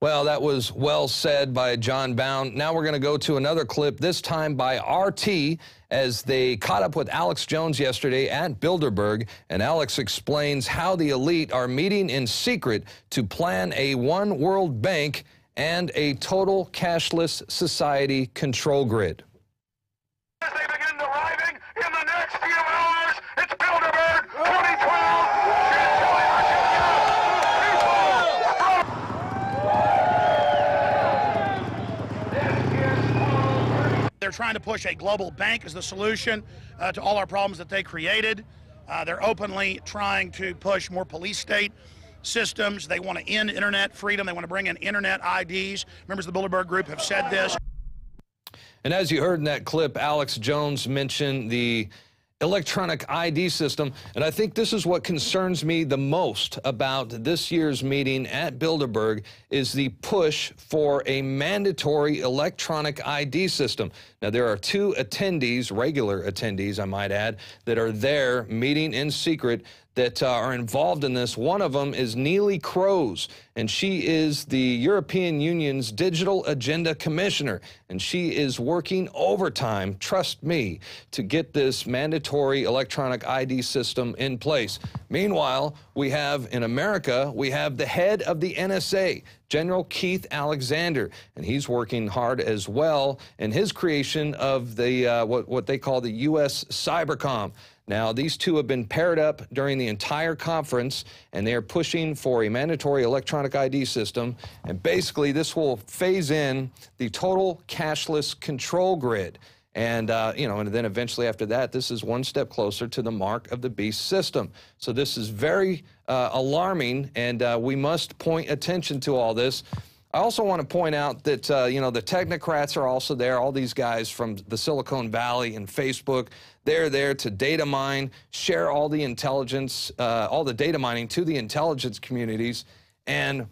Well, that was well said by John Bound. Now we're going to go to another clip, this time by RT, as they caught up with Alex Jones yesterday at Bilderberg. And Alex explains how the elite are meeting in secret to plan a one world bank and a total cashless society control grid. As they begin arriving in the next few hours, it's Bilderberg 2012. They're trying to push a global bank as the solution to all our problems that they created. They're openly trying to push more police state systems. They want to end internet freedom. They want to bring in internet IDs. Members of the Bilderberg Group have said this. And as you heard in that clip, Alex Jones mentioned the electronic ID system, and I think this is what concerns me the most about this year's meeting at Bilderberg is the push for a mandatory electronic ID system. Now, there are two attendees, regular attendees, I might add, that are there meeting in secret that are involved in this. One of them is Neelie Kroes, and she is the European Union's Digital Agenda Commissioner, and she is working overtime, trust me, to get this mandatory electronic ID system in place. Meanwhile, we have in America, we have the head of the NSA, General Keith Alexander, and he's working hard as well in his creation of the what they call the U.S. Cybercom. Now, these two have been paired up during the entire conference, and they are pushing for a mandatory electronic ID system. And basically, this will phase in the total cashless control grid. And, and then eventually after that, this is one step closer to the mark of the beast system. So this is very alarming, and we must point attention to all this. I also want to point out that, the technocrats are also there, all these guys from the Silicon Valley and Facebook. They're there to data mine, share all the intelligence, all the data mining to the intelligence communities. And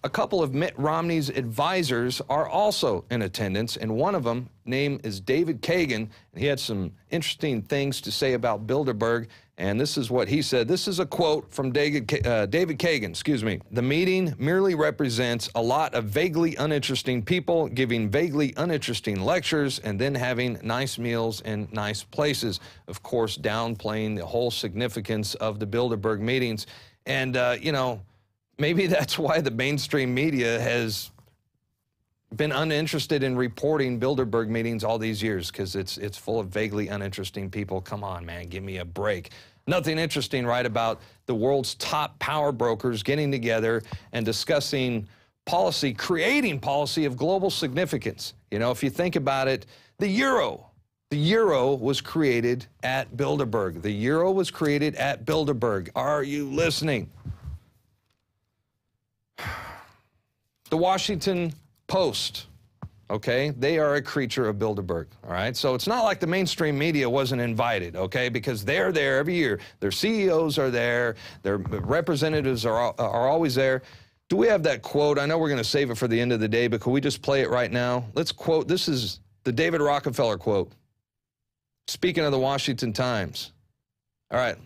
a couple of Mitt Romney's advisors are also in attendance, and one of them, name is David Kagan, and he had some interesting things to say about Bilderberg, and this is what he said. This is a quote from David Kagan, "The meeting merely represents a lot of vaguely uninteresting people giving vaguely uninteresting lectures and then having nice meals in nice places," of course downplaying the whole significance of the Bilderberg meetings. And, maybe that's why the mainstream media has been uninterested in reporting Bilderberg meetings all these years, because it's full of vaguely uninteresting people. Come on, man, give me a break. Nothing interesting, right, about the world's top power brokers getting together and discussing policy, creating policy of global significance. If you think about it, the euro was created at Bilderberg. The euro was created at Bilderberg. Are you listening? The Washington Post, okay, they are a creature of Bilderberg, all right? So it's not like the mainstream media wasn't invited, okay, because they're there every year. Their CEOs are there. Their representatives are always there. Do we have that quote? I know we're going to save it for the end of the day, but can we just play it right now? Let's quote. This is the David Rockefeller quote. Speaking of the Washington Times. All right,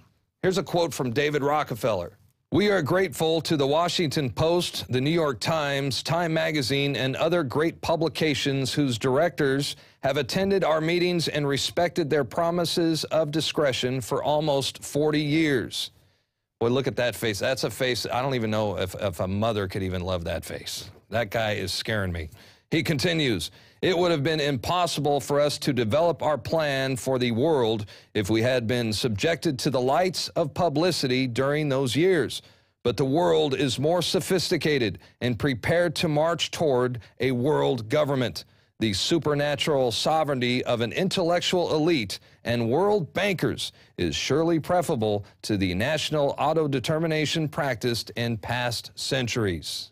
here's a quote from David Rockefeller. "We are grateful to the Washington Post, the New York Times, Time Magazine, and other great publications whose directors have attended our meetings and respected their promises of discretion for almost 40 years. Boy, look at that face. That's a face, I don't even know if a mother could even love that face. That guy is scaring me. He continues, "It would have been impossible for us to develop our plan for the world if we had been subjected to the lights of publicity during those years. But the world is more sophisticated and prepared to march toward a world government. The supernatural sovereignty of an intellectual elite and world bankers is surely preferable to the national autodetermination practiced in past centuries."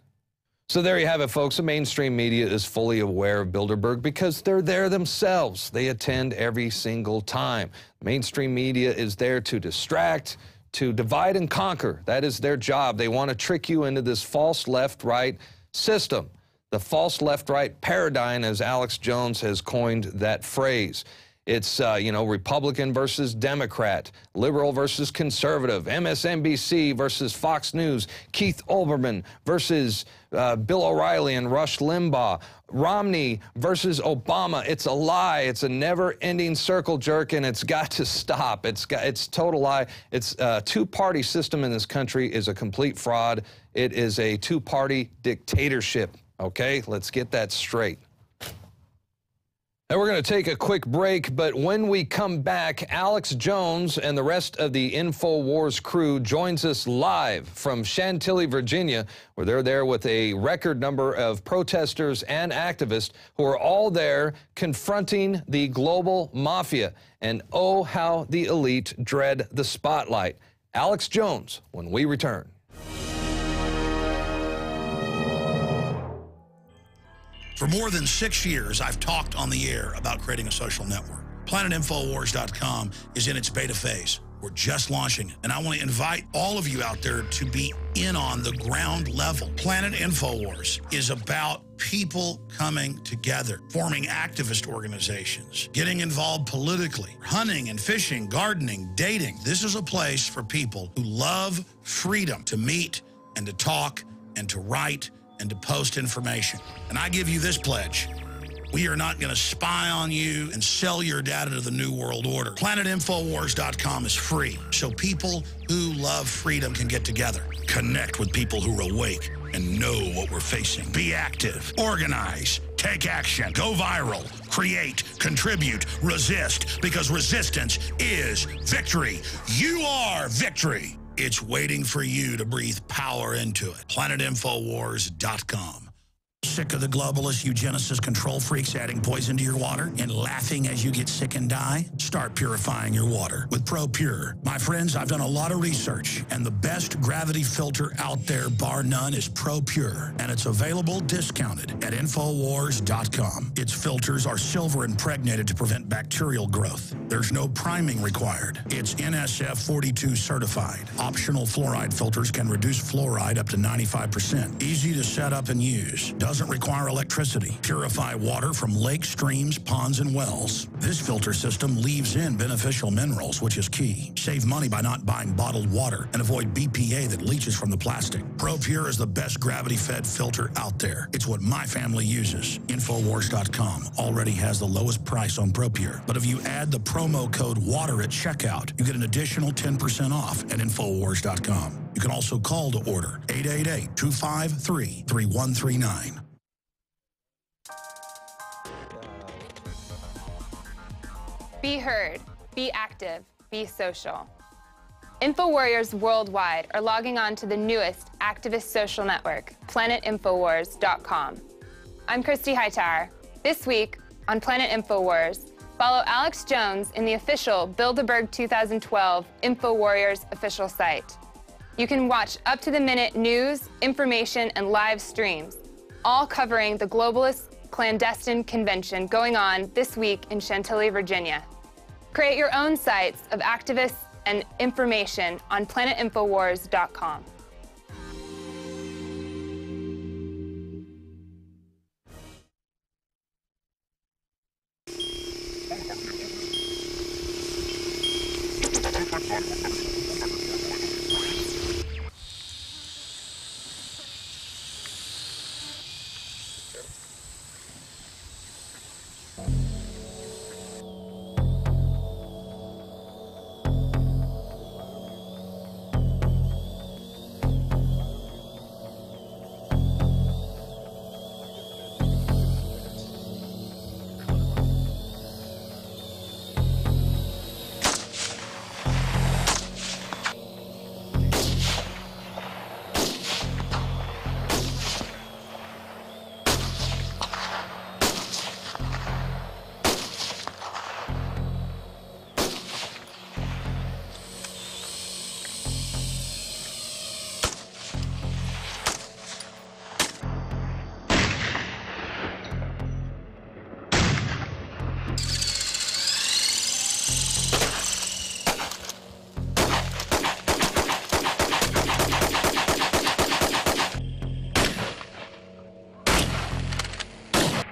So there you have it, folks. The mainstream media is fully aware of Bilderberg because they're there themselves. They attend every single time. Mainstream media is there to distract, to divide and conquer. That is their job. They want to trick you into this false left-right system, the false left-right paradigm, as Alex Jones has coined that phrase. It's, you know, Republican versus Democrat, liberal versus conservative, MSNBC versus Fox News, Keith Olbermann versus Bill O'Reilly and Rush Limbaugh, Romney versus Obama. It's a lie. It's a never-ending circle jerk, and it's got to stop. It's total lie. It's a two-party system in this country is a complete fraud. It is a two-party dictatorship. Okay, let's get that straight. Now we're going to take a quick break, but when we come back, Alex Jones and the rest of the INFOWARS crew joins us live from Chantilly, Virginia, where they're there with a record number of protesters and activists who are all there confronting the global mafia. And oh, how the elite dread the spotlight. Alex Jones, when we return. For more than 6 years, I've talked on the air about creating a social network. PlanetInfowars.com is in its beta phase. We're just launching it, and I want to invite all of you out there to be in on the ground level. Planet InfoWars is about people coming together, forming activist organizations, getting involved politically, hunting and fishing, gardening, dating. This is a place for people who love freedom to meet and to talk and to write and to post information. And I give you this pledge. We are not going to spy on you and sell your data to the New World Order. PlanetInfowars.com is free, so people who love freedom can get together, connect with people who are awake and know what we're facing. Be active, organize, take action, go viral, create, contribute, resist, because resistance is victory. You are victory. It's waiting for you to breathe power into it. PlanetInfowars.com. Sick of the globalist eugenicist control freaks adding poison to your water and laughing as you get sick and die? Start purifying your water with ProPure. My friends, I've done a lot of research, and the best gravity filter out there, bar none, is ProPure. And it's available discounted at INFOWARS.com. Its filters are silver impregnated to prevent bacterial growth. There's no priming required. It's NSF 42 certified. Optional fluoride filters can reduce fluoride up to 95%. Easy to set up and use. Doesn't require electricity. Purify water from lakes, streams, ponds, and wells. This filter system leaves in beneficial minerals, which is key. Save money by not buying bottled water and avoid BPA that leaches from the plastic. ProPure is the best gravity-fed filter out there. It's what my family uses. INFOWARS.com already has the lowest price on ProPure. But if you add the promo code WATER at checkout, you get an additional 10% off at INFOWARS.com. You can also call to order 888-253-3139. Be heard, be active, be social. InfoWarriors worldwide are logging on to the newest activist social network, PlanetInfowars.com. I'm Christy Hightower. This week on Planet InfoWars, follow Alex Jones in the official Bilderberg 2012 InfoWarriors official site. You can watch up-to-the-minute news, information, and live streams, all covering the globalist clandestine convention going on this week in Chantilly, Virginia. Create your own sites of activists and information on PlanetInfowars.com.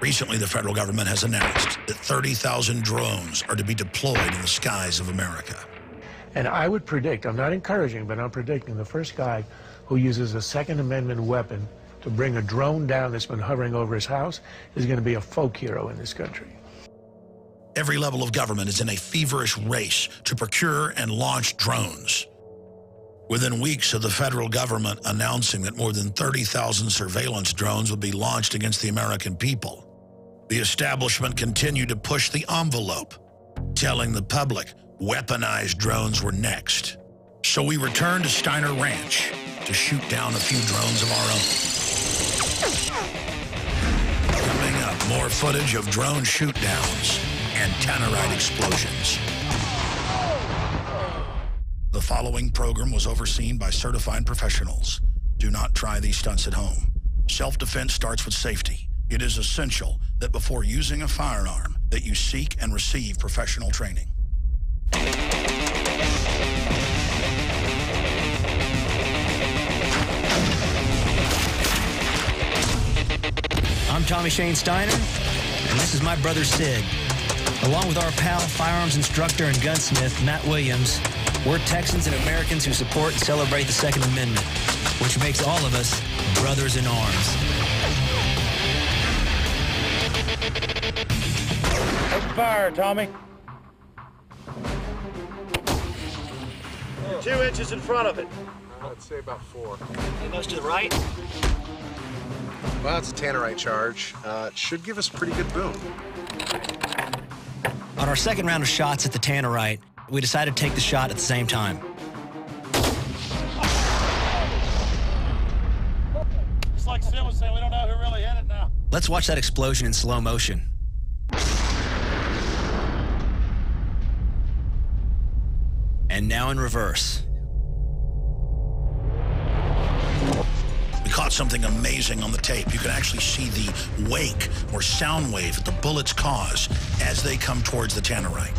Recently, the federal government has announced that 30,000 drones are to be deployed in the skies of America. And I would predict, I'm not encouraging, but I'm predicting the first guy who uses a Second Amendment weapon to bring a drone down that's been hovering over his house is going to be a folk hero in this country. Every level of government is in a feverish race to procure and launch drones. Within weeks of the federal government announcing that more than 30,000 surveillance drones would be launched against the American people, the establishment continued to push the envelope, telling the public weaponized drones were next. So we returned to Steiner Ranch to shoot down a few drones of our own. Coming up, more footage of drone shoot-downs and tannerite explosions. The following program was overseen by certified professionals. Do not try these stunts at home. Self-defense starts with safety. It is essential that before using a firearm, that you seek and receive professional training. I'm Tommy Shane Steiner, and this is my brother Sid. Along with our pal, firearms instructor and gunsmith, Matt Williams, we're Texans and Americans who support and celebrate the Second Amendment, which makes all of us brothers in arms. Open fire, Tommy. 2 inches in front of it. I'd say about 4. And those to the right? Well, it's a tannerite charge. It should give us a pretty good boom. On our second round of shots at the tannerite, we decided to take the shot at the same time. Just like Sid was saying, we don't know who really hit it now. Let's watch that explosion in slow motion. And now in reverse. We caught something amazing on the tape. You can actually see the wake or sound wave that the bullets cause as they come towards the tannerite.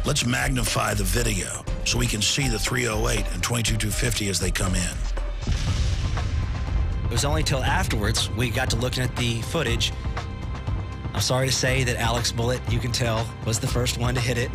Let's magnify the video so we can see the 308 and 22-250 as they come in. It was only till afterwards we got to looking at the footage. I'm sorry to say that Alex's bullet, you can tell, was the first one to hit it.